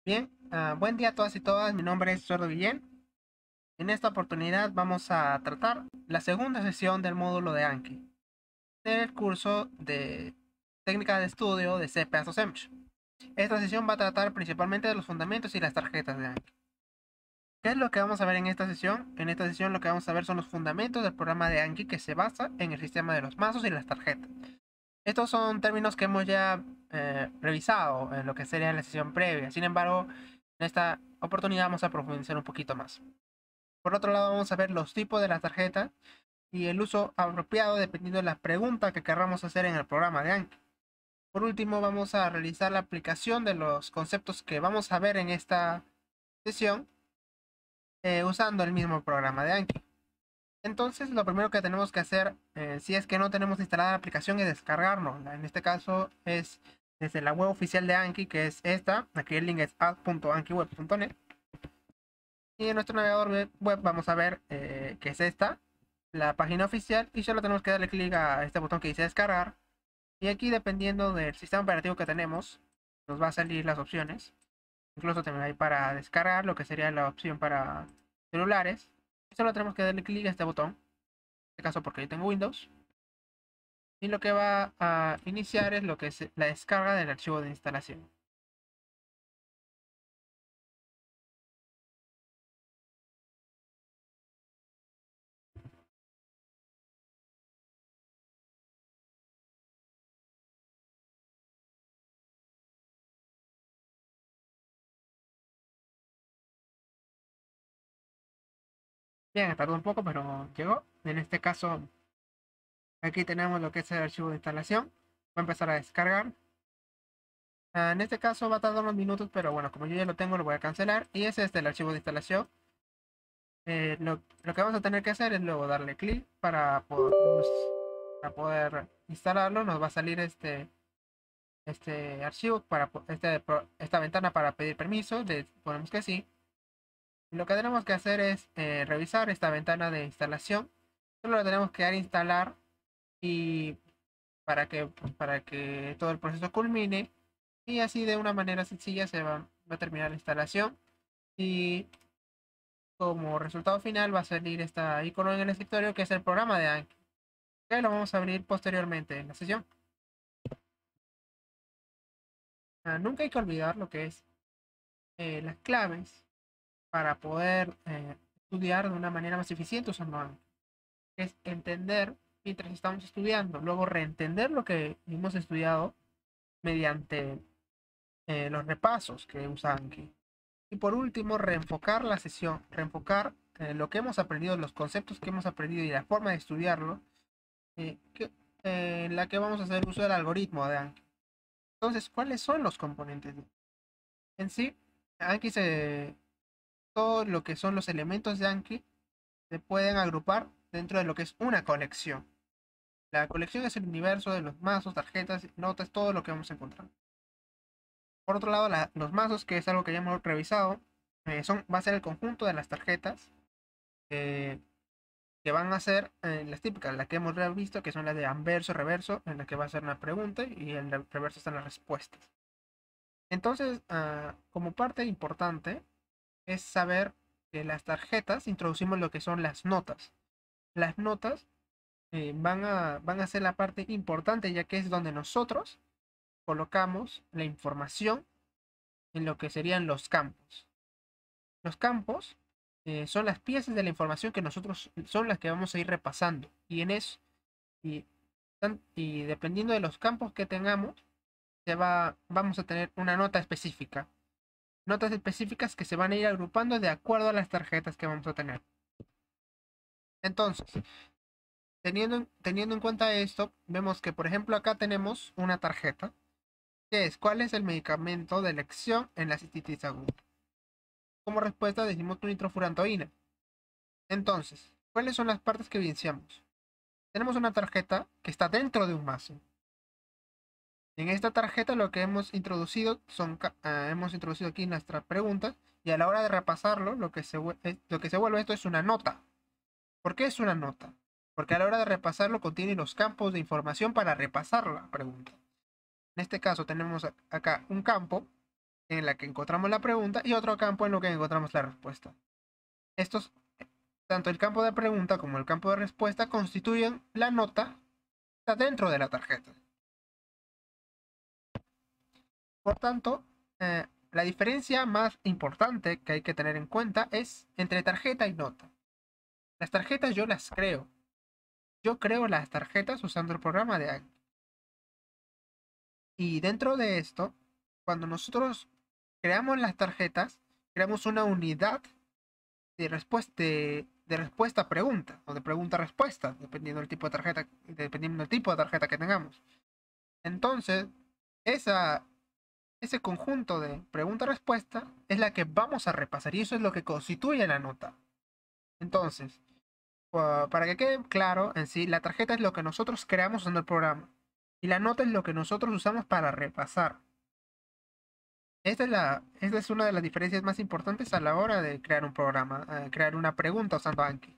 Bien, buen día a todas y todas. Mi nombre es Eduardo Guillén. En esta oportunidad vamos a tratar la segunda sesión del módulo de Anki del curso de técnica de estudio de CPAS o SEMH. Esta sesión va a tratar principalmente de los fundamentos y las tarjetas de Anki. ¿Qué es lo que vamos a ver en esta sesión? En esta sesión lo que vamos a ver son los fundamentos del programa de Anki que se basa en el sistema de los mazos y las tarjetas. Estos son términos que hemos ya revisado en lo que sería la sesión previa. Sin embargo, en esta oportunidad vamos a profundizar un poquito más. Por otro lado, vamos a ver los tipos de las tarjetas y el uso apropiado dependiendo de la pregunta que queramos hacer en el programa de Anki. Por último, vamos a realizar la aplicación de los conceptos que vamos a ver en esta sesión usando el mismo programa de Anki. Entonces, lo primero que tenemos que hacer, si es que no tenemos instalada la aplicación, es descargarnos. En este caso es desde la web oficial de Anki, que es esta. Aquí el link es app.ankiweb.net. Y en nuestro navegador web vamos a ver que es esta, la página oficial. Y solo tenemos que darle clic a este botón que dice descargar. Y aquí, dependiendo del sistema operativo que tenemos, nos va a salir las opciones. Incluso también hay para descargar, lo que sería la opción para celulares. Y solo tenemos que darle clic a este botón. En este caso porque yo tengo Windows. Y lo que va a iniciar es lo que es la descarga del archivo de instalación. Bien, tardó un poco, pero llegó. En este caso, aquí tenemos lo que es el archivo de instalación. Va a empezar a descargar. En este caso va a tardar unos minutos, pero bueno, como yo ya lo tengo, lo voy a cancelar. Y ese es el archivo de instalación. Lo que vamos a tener que hacer es luego darle clic para poder instalarlo. Nos va a salir este archivo, esta ventana para pedir permiso. Le ponemos que sí. Lo que tenemos que hacer es revisar esta ventana de instalación. Solo la tenemos que dar a instalar y para que todo el proceso culmine. Y así de una manera sencilla va a terminar la instalación. Y como resultado final va a salir este icono en el escritorio que es el programa de Anki. Que lo vamos a abrir posteriormente en la sesión. Nunca hay que olvidar lo que es las claves para poder estudiar de una manera más eficiente usando Anki. Es entender mientras estamos estudiando, luego reentender lo que hemos estudiado mediante los repasos que usa Anki. Y por último, reenfocar la sesión, reenfocar lo que hemos aprendido, los conceptos que hemos aprendido y la forma de estudiarlo, en la que vamos a hacer uso del algoritmo de Anki. Entonces, ¿cuáles son los componentes? En sí, Anki todo lo que son los elementos de Anki se pueden agrupar dentro de lo que es una colección. La colección es el universo de los mazos, tarjetas, notas, todo lo que vamos a encontrar. Por otro lado, los mazos, que es algo que ya hemos revisado, va a ser el conjunto de las tarjetas eh, que van a ser las típicas, las que hemos visto, que son las de anverso, reverso, en la que va a ser una pregunta y en el reverso están las respuestas. Entonces, como parte importante, es saber que las tarjetas introducimos lo que son las notas. Las notas van a ser la parte importante, ya que es donde nosotros colocamos la información en lo que serían los campos. Los campos son las piezas de la información que nosotros son las que vamos a ir repasando. Y en eso, y, y dependiendo de los campos que tengamos, vamos a tener una nota específica. Notas específicas que se van a ir agrupando de acuerdo a las tarjetas que vamos a tener. Entonces, teniendo en cuenta esto, vemos que por ejemplo acá tenemos una tarjeta que es ¿cuál es el medicamento de elección en la cistitis aguda? Como respuesta decimos nitrofurantoína. Entonces, ¿cuáles son las partes que evidenciamos? Tenemos una tarjeta que está dentro de un mazo. En esta tarjeta lo que hemos introducido hemos introducido aquí nuestras preguntas y a la hora de repasarlo lo que se vuelve esto es una nota. ¿Por qué es una nota? Porque a la hora de repasarlo contiene los campos de información para repasar la pregunta. En este caso tenemos acá un campo en la que encontramos la pregunta y otro campo en lo que encontramos la respuesta. Estos, tanto el campo de pregunta como el campo de respuesta, constituyen la nota que está dentro de la tarjeta. Por tanto, la diferencia más importante que hay que tener en cuenta es entre tarjeta y nota. Las tarjetas yo las creo. Yo creo las tarjetas usando el programa de Anki. Y dentro de esto, cuando nosotros creamos las tarjetas, creamos una unidad de respuesta a pregunta o de pregunta a respuesta, dependiendo del tipo de tarjeta, dependiendo del tipo de tarjeta que tengamos. Entonces, ese conjunto de pregunta-respuesta es la que vamos a repasar y eso es lo que constituye la nota. Entonces, para que quede claro en sí, la tarjeta es lo que nosotros creamos usando el programa y la nota es lo que nosotros usamos para repasar. Esta es una de las diferencias más importantes a la hora de crear un programa, crear una pregunta usando Anki.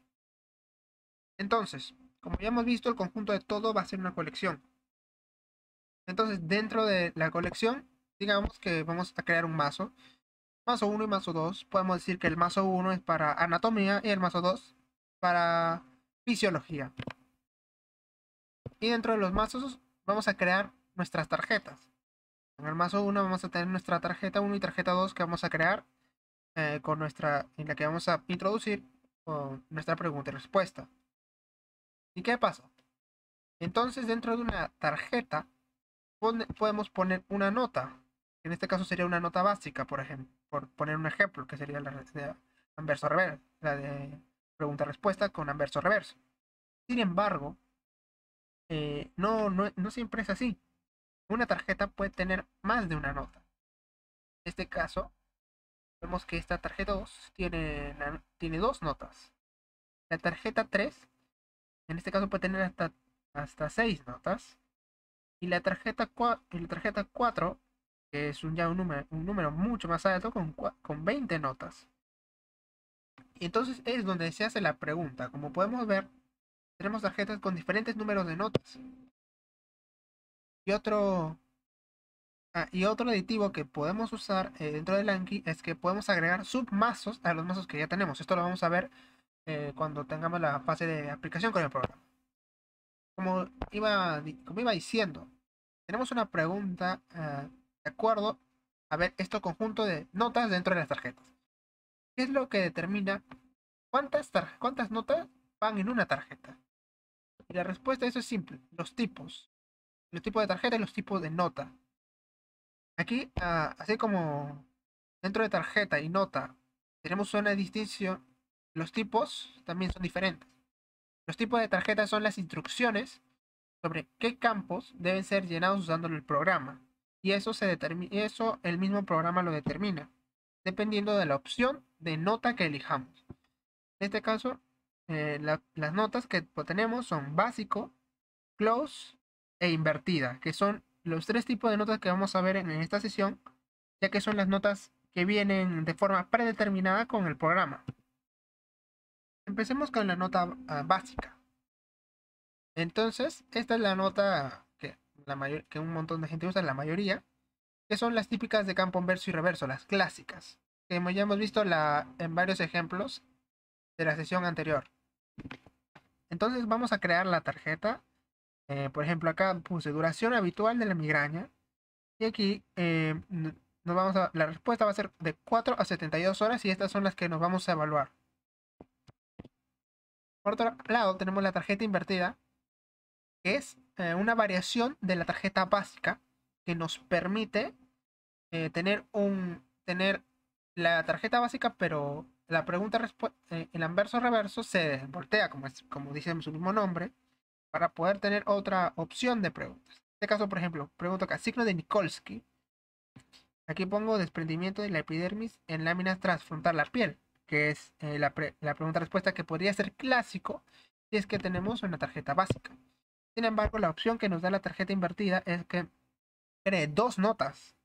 Entonces, como ya hemos visto, el conjunto de todo va a ser una colección. Entonces, dentro de la colección, digamos que vamos a crear un mazo. Mazo 1 y mazo 2. Podemos decir que el mazo 1 es para anatomía y el mazo 2 para fisiología. Y dentro de los mazos vamos a crear nuestras tarjetas. En el mazo 1 vamos a tener nuestra tarjeta 1 y tarjeta 2 que vamos a crear en la que vamos a introducir con nuestra pregunta y respuesta. ¿Y qué pasa? Entonces dentro de una tarjeta podemos poner una nota. En este caso sería una nota básica, por ejemplo, por poner un ejemplo, que sería la de anverso reverso, la de pregunta-respuesta con anverso reverso. Sin embargo, no siempre es así. Una tarjeta puede tener más de una nota. En este caso, vemos que esta tarjeta 2 tiene dos notas. La tarjeta 3, en este caso, puede tener hasta 6 notas. Y la tarjeta 4, que es ya un número mucho más alto, con 20 notas. Y entonces es donde se hace la pregunta. Como podemos ver, tenemos tarjetas con diferentes números de notas. Y otro aditivo que podemos usar dentro del Anki es que podemos agregar submazos a los mazos que ya tenemos. Esto lo vamos a ver cuando tengamos la fase de aplicación con el programa. Como iba diciendo, tenemos una pregunta de acuerdo a ver este conjunto de notas dentro de las tarjetas. ¿Qué es lo que determina cuántas notas van en una tarjeta? Y la respuesta a eso es simple: los tipos de tarjeta y los tipos de nota. Aquí, así como dentro de tarjeta y nota tenemos una distinción, los tipos también son diferentes. Los tipos de tarjeta son las instrucciones sobre qué campos deben ser llenados usando el programa. Y eso el mismo programa lo determina, dependiendo de la opción de nota que elijamos. En este caso, las notas que tenemos son básico, close e invertida, que son los tres tipos de notas que vamos a ver en esta sesión, ya que son las notas que vienen de forma predeterminada con el programa. Empecemos con la nota básica. Entonces, esta es la nota que un montón de gente usa, la mayoría, que son las típicas de campo inverso y reverso, las clásicas, que ya hemos visto en varios ejemplos de la sesión anterior. Entonces vamos a crear la tarjeta. Por ejemplo, acá puse duración habitual de la migraña. Y aquí la respuesta va a ser de 4 a 72 horas y estas son las que nos vamos a evaluar. Por otro lado, tenemos la tarjeta invertida, que es una variación de la tarjeta básica que nos permite tener la tarjeta básica, pero la el anverso reverso se voltea, como dice su mismo nombre, para poder tener otra opción de preguntas. En este caso, por ejemplo, pregunto acá, signo de Nikolsky. Aquí pongo desprendimiento de la epidermis en láminas tras frontar la piel, que es la pregunta-respuesta que podría ser clásico si es que tenemos una tarjeta básica. Sin embargo, la opción que nos da la tarjeta invertida es que cree dos notas.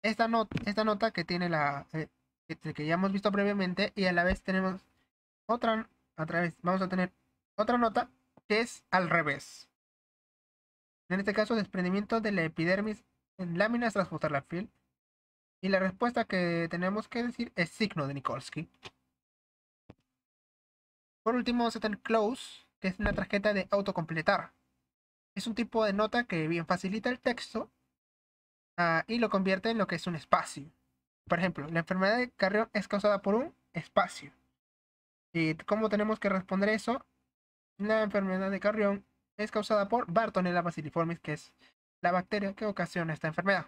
Esta nota que tiene que ya hemos visto previamente, y a la vez tenemos vamos a tener otra nota que es al revés. En este caso, desprendimiento de la epidermis en láminas tras frotar la piel. Y la respuesta que tenemos que decir es signo de Nikolsky. Por último vamos a tener close, que es una tarjeta de autocompletar. Es un tipo de nota que bien facilita el texto y lo convierte en lo que es un espacio. Por ejemplo, la enfermedad de Carrión es causada por un espacio. ¿Y cómo tenemos que responder eso? La enfermedad de Carrión es causada por Bartonella bacilliformis, que es la bacteria que ocasiona esta enfermedad.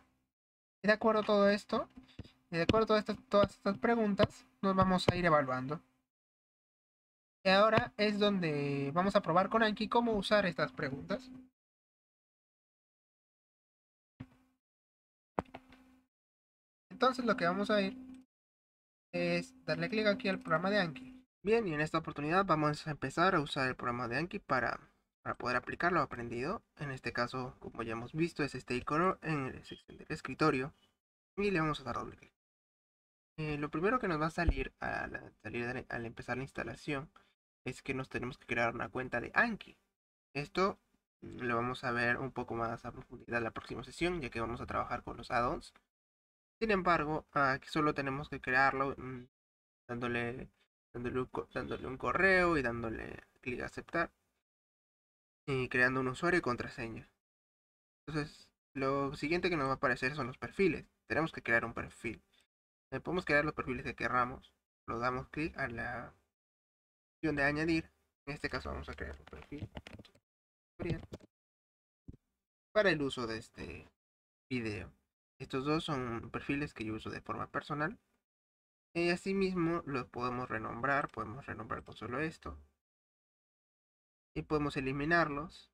Y de acuerdo a todo esto, y de acuerdo a todas estas preguntas, nos vamos a ir evaluando. Y ahora es donde vamos a probar con Anki cómo usar estas preguntas. Entonces lo que vamos a ir es darle clic aquí al programa de Anki. Bien, y en esta oportunidad vamos a empezar a usar el programa de Anki para poder aplicar lo aprendido. En este caso, como ya hemos visto, es este icono en la sección del escritorio. Y le vamos a dar doble clic. Lo primero que nos va a salir al empezar la instalación es que nos tenemos que crear una cuenta de Anki. Esto lo vamos a ver un poco más a profundidad en la próxima sesión, ya que vamos a trabajar con los add-ons. Sin embargo, aquí solo tenemos que crearlo dándole, dándole un correo y dándole clic a aceptar y creando un usuario y contraseña. Entonces, lo siguiente que nos va a aparecer son los perfiles. Tenemos que crear un perfil. Podemos crear los perfiles que queramos. Lo damos clic a la opción de añadir. En este caso vamos a crear un perfil para el uso de este video. Estos dos son perfiles que yo uso de forma personal. Y asimismo los podemos renombrar con solo esto. Y podemos eliminarlos.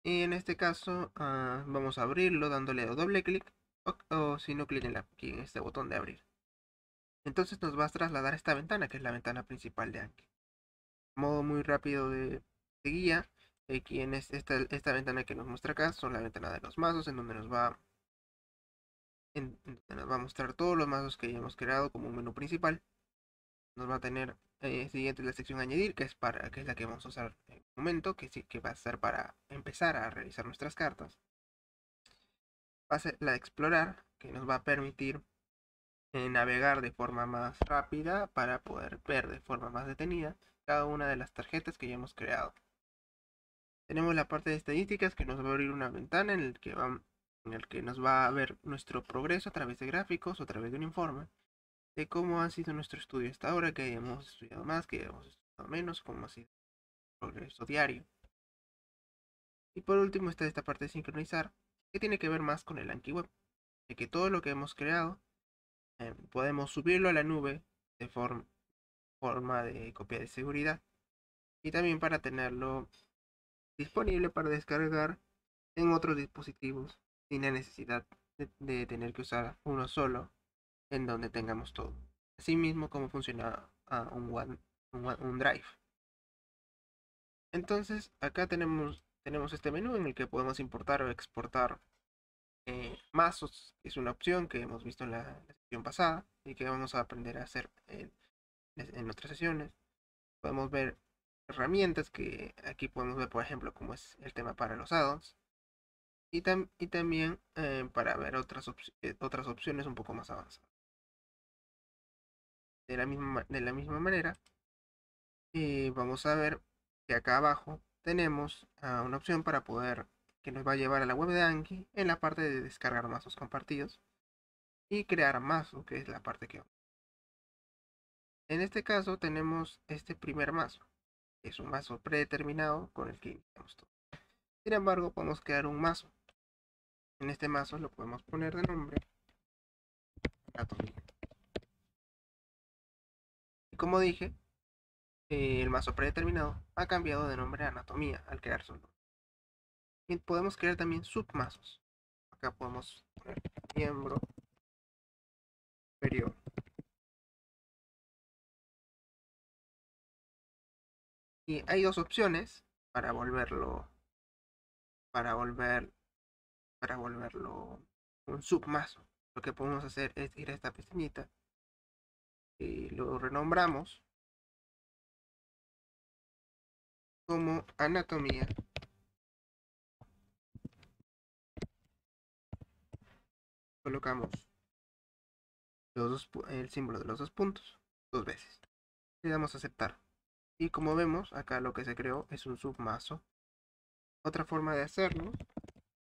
Y en este caso vamos a abrirlo dándole doble clic o si no clic aquí en este botón de abrir. Entonces nos va a trasladar a esta ventana que es la ventana principal de Anki. Modo muy rápido de guía. Aquí en esta ventana que nos muestra acá son la ventana de los mazos en donde nos va a mostrar todos los mazos que hayamos creado como un menú principal. Nos va a tener siguiente la sección añadir, que es la que vamos a usar en un momento, que va a ser para empezar a realizar nuestras cartas. Va a ser la de explorar, que nos va a permitir navegar de forma más rápida para poder ver de forma más detenida cada una de las tarjetas que ya hemos creado. Tenemos la parte de estadísticas que nos va a abrir una ventana en el que nos va a ver nuestro progreso a través de gráficos o a través de un informe de cómo ha sido nuestro estudio hasta ahora, que hemos estudiado más, que hemos estudiado menos, cómo ha sido el progreso diario. Y por último está esta parte de sincronizar, que tiene que ver más con el Anki Web, de que todo lo que hemos creado podemos subirlo a la nube de forma de copia de seguridad y también para tenerlo disponible para descargar en otros dispositivos sin la necesidad de tener que usar uno solo en donde tengamos todo. Asimismo, como funciona un Drive. Entonces, acá tenemos este menú en el que podemos importar o exportar mazos, que es una opción que hemos visto en la sesión pasada y que vamos a aprender a hacer en nuestras sesiones. Podemos ver herramientas que aquí podemos ver, por ejemplo, como es el tema para los addons y también para ver otras opciones un poco más avanzadas. De la misma manera, vamos a ver que acá abajo tenemos una opción para poder que nos va a llevar a la web de Anki en la parte de descargar mazos compartidos y crear mazos, que es la parte que en este caso tenemos este primer mazo, que es un mazo predeterminado con el que iniciamos todo. Sin embargo, podemos crear un mazo. En este mazo lo podemos poner de nombre anatomía. Y como dije, el mazo predeterminado ha cambiado de nombre a anatomía al crear su nombre. Y podemos crear también submazos. Acá podemos poner miembro superior. Y hay dos opciones para volverlo para volver para volverlo un submazo. Lo que podemos hacer es ir a esta pestañita y lo renombramos como anatomía colocamos el símbolo de los dos puntos 2 veces. Le damos a aceptar. Y como vemos, acá lo que se creó es un submazo. Otra forma de hacerlo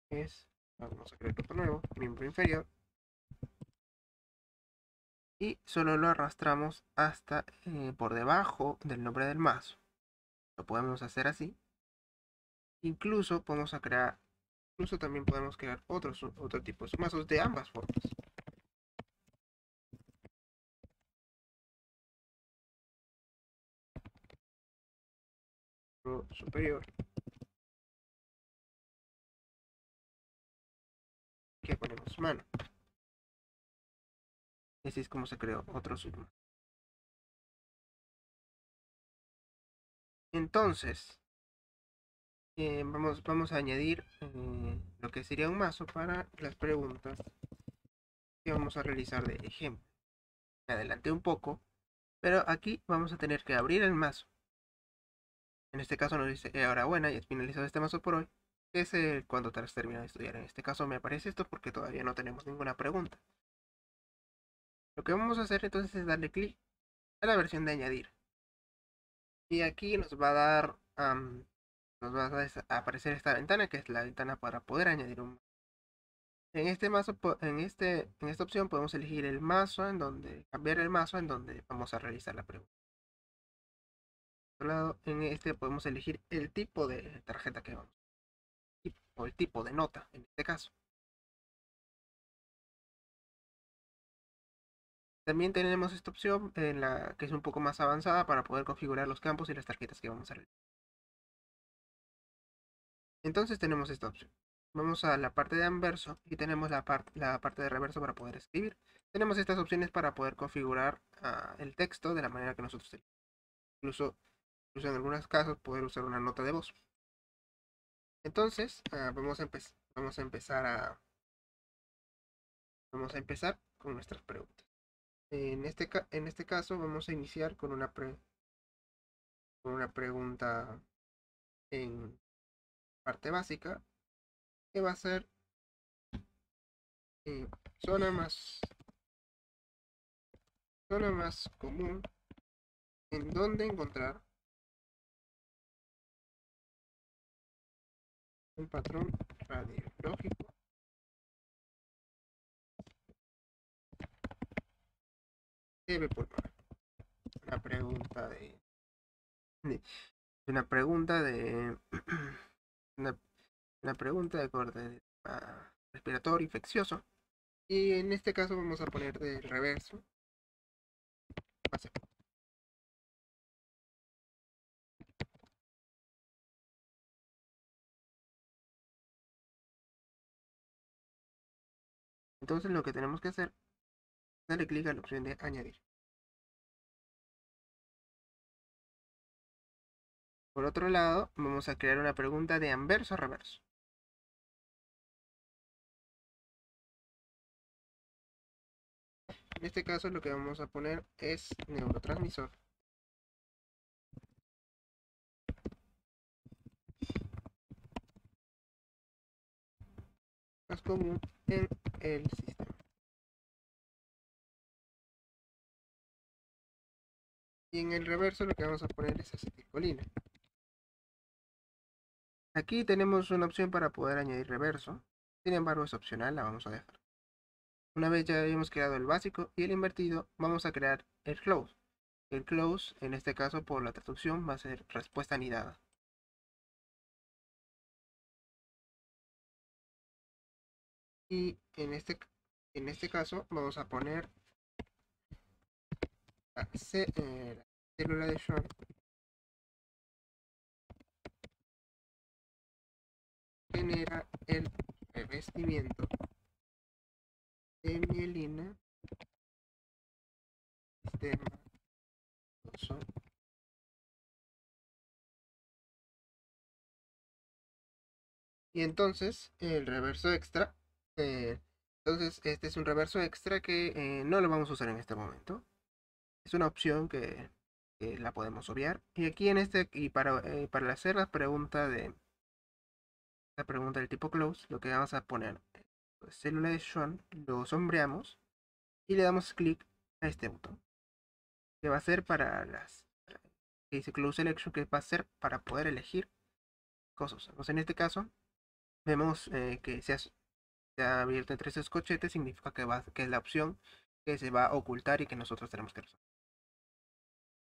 es, vamos a crear otro nuevo, miembro inferior. Y solo lo arrastramos hasta por debajo del nombre del mazo. Lo podemos hacer así. Incluso también podemos crear otro tipo de mazos de ambas formas. Superior. Que ponemos mano. Así es como se creó otro submazo. Entonces, vamos a añadir lo que sería un mazo para las preguntas que vamos a realizar de ejemplo. Me adelanté un poco, pero aquí vamos a tener que abrir el mazo. En este caso nos dice enhorabuena y has finalizado este mazo por hoy. Es cuando te has terminado de estudiar. En este caso me aparece esto porque todavía no tenemos ninguna pregunta. Lo que vamos a hacer entonces es darle clic a la versión de añadir. Y aquí nos va a dar, nos va a aparecer esta ventana que es la ventana para poder añadir un mazo. En este mazo, en esta opción podemos elegir el mazo cambiar el mazo en donde vamos a realizar la pregunta. Por otro lado, en este podemos elegir el tipo de tarjeta que vamos, o el tipo de nota en este caso. También tenemos esta opción en la que es un poco más avanzada para poder configurar los campos y las tarjetas que vamos a realizar. Entonces tenemos esta opción. Vamos a la parte de anverso y tenemos la parte de reverso para poder escribir. Tenemos estas opciones para poder configurar el texto de la manera que nosotros tenemos. Incluso en algunos casos poder usar una nota de voz. Entonces vamos a empezar con nuestras preguntas. En este caso vamos a iniciar con una pregunta en parte básica que va a ser eh, zona más zona más común en donde encontrar un patrón radiológico de pulmonar. Una pregunta de una pregunta de una, una pregunta de corte respiratorio infeccioso. Y en este caso vamos a poner de reverso. Entonces lo que tenemos que hacer es darle clic a la opción de añadir. Por otro lado, vamos a crear una pregunta de anverso a reverso. En este caso lo que vamos a poner es neurotransmisor. Más común en el sistema. Y en el reverso lo que vamos a poner es acetilcolina. Aquí tenemos una opción para poder añadir reverso. Sin embargo es opcional, la vamos a dejar. Una vez ya hemos creado el básico y el invertido, vamos a crear el close. El close, en este caso por la traducción, va a ser respuesta anidada. Y en este caso vamos a poner la célula de Schwann genera el revestimiento de mielina sistema nervioso. Y entonces el reverso extra, entonces este es un reverso extra que no lo vamos a usar en este momento. Es una opción que la podemos obviar. Y aquí para hacer la pregunta del tipo close, lo que vamos a poner de célula de Schwann, lo sombreamos y le damos clic a este botón, que va a ser para que dice Close Selection, que va a ser para poder elegir cosas. Entonces, en este caso, vemos que se ha abierto entre esos cochetes, significa que es la opción que se va a ocultar y que nosotros tenemos que resolver.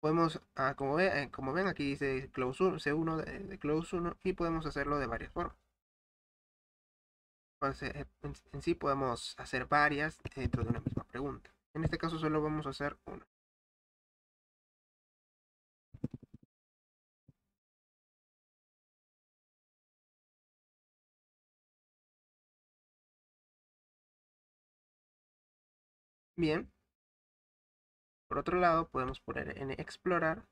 Podemos, como ven, aquí dice Close 1, C1 de Close 1 y podemos hacerlo de varias formas. Entonces, en sí podemos hacer varias dentro de una misma pregunta. En este caso solo vamos a hacer una. Bien, por otro lado podemos poner en explorar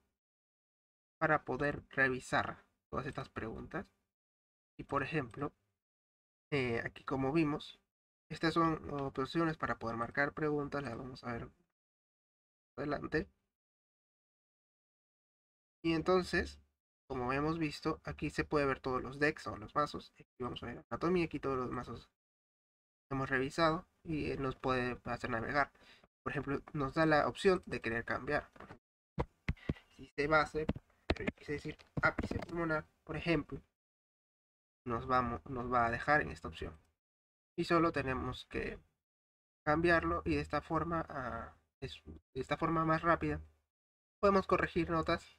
para poder revisar todas estas preguntas. Y por ejemplo, aquí como vimos, estas son opciones para poder marcar preguntas. Las vamos a ver adelante. Y entonces, como hemos visto, aquí se puede ver todos los decks o los mazos. Aquí vamos a ver anatomía, aquí todos los mazos que hemos revisado y nos puede hacer navegar. Por ejemplo, nos da la opción de querer cambiar. Si se base, pero yo quise decir ápice pulmonar, por ejemplo, nos va a dejar en esta opción. Y solo tenemos que cambiarlo y de esta forma, de esta forma más rápida, podemos corregir notas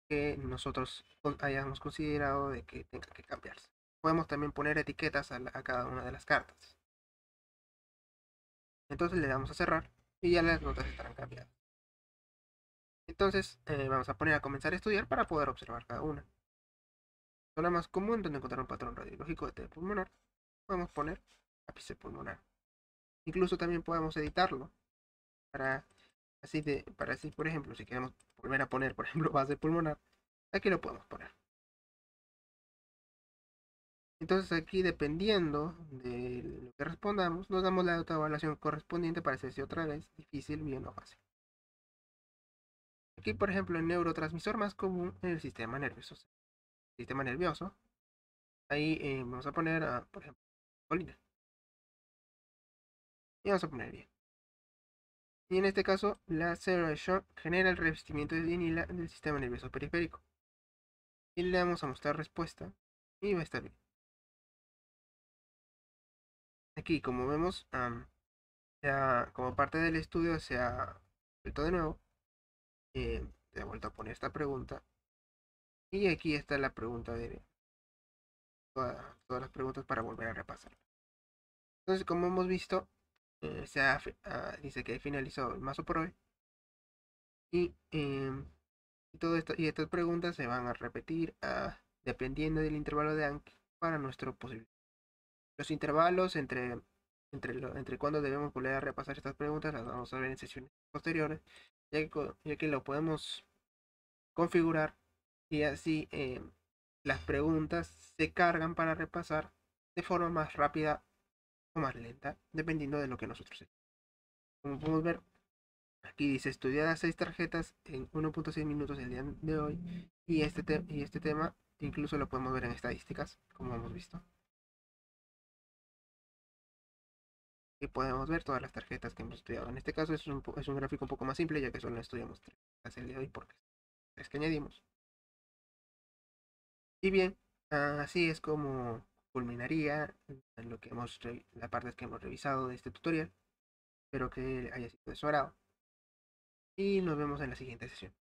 que nosotros hayamos considerado de que tenga que cambiarse. Podemos también poner etiquetas a cada una de las cartas. Entonces le damos a cerrar y ya las notas estarán cambiadas. Entonces vamos a poner a comenzar a estudiar para poder observar cada una. Zona más común donde encontrar un patrón radiológico de TB pulmonar, podemos poner ápice pulmonar. Incluso también podemos editarlo para para así, por ejemplo, si queremos volver a poner, por ejemplo, base pulmonar, aquí lo podemos poner. Entonces aquí, dependiendo de lo que respondamos, nos damos la autoevaluación correspondiente para hacer si otra vez difícil, bien o fácil. Aquí, por ejemplo, el neurotransmisor más común en el sistema nervioso. Sistema nervioso. Ahí vamos a poner, por ejemplo, colina. Y vamos a poner bien. Y en este caso, la Zero Shock genera el revestimiento de vinila del sistema nervioso periférico. Y le damos a mostrar respuesta y va a estar bien. Aquí, como vemos, ya como parte del estudio se ha vuelto de nuevo. Se ha vuelto a poner esta pregunta. Y aquí está la pregunta de todas las preguntas para volver a repasar. Entonces, como hemos visto, dice que finalizó el mazo por hoy. Y todo esto, y estas preguntas se van a repetir dependiendo del intervalo de Anki para nuestro posible. Los intervalos entre cuando debemos volver a repasar estas preguntas las vamos a ver en sesiones posteriores, ya que lo podemos configurar y así las preguntas se cargan para repasar de forma más rápida o más lenta, dependiendo de lo que nosotros hagamos. Como podemos ver, aquí dice estudiar 6 tarjetas en 1.6 minutos el día de hoy. Y este tema incluso lo podemos ver en estadísticas, como hemos visto. Y podemos ver todas las tarjetas que hemos estudiado. En este caso es un gráfico un poco más simple, ya que solo estudiamos 3 el día de hoy porque es que añadimos. Y bien, así es como culminaría la parte que hemos revisado de este tutorial. Espero que haya sido de su agrado. Y nos vemos en la siguiente sesión.